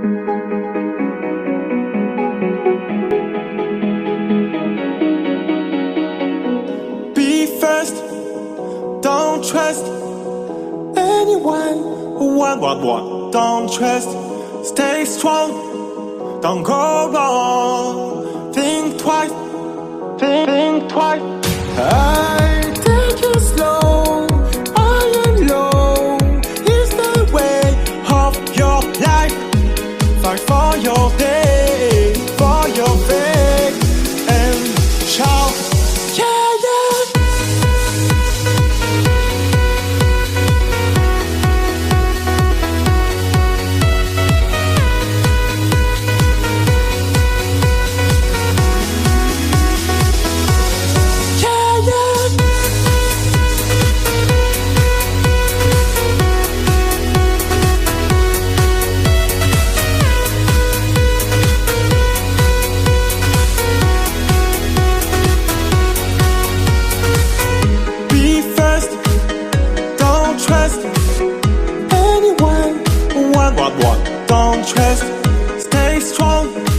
Be first, don't trust anyone. What? Don't trust. Stay strong, don't go wrong. Think twice, think twice. I take it slow, high and low. It's the way of your life. Fight for your day, for your faith, and shout, yeah, yeah. Trust anyone. What? Don't trust. Stay strong.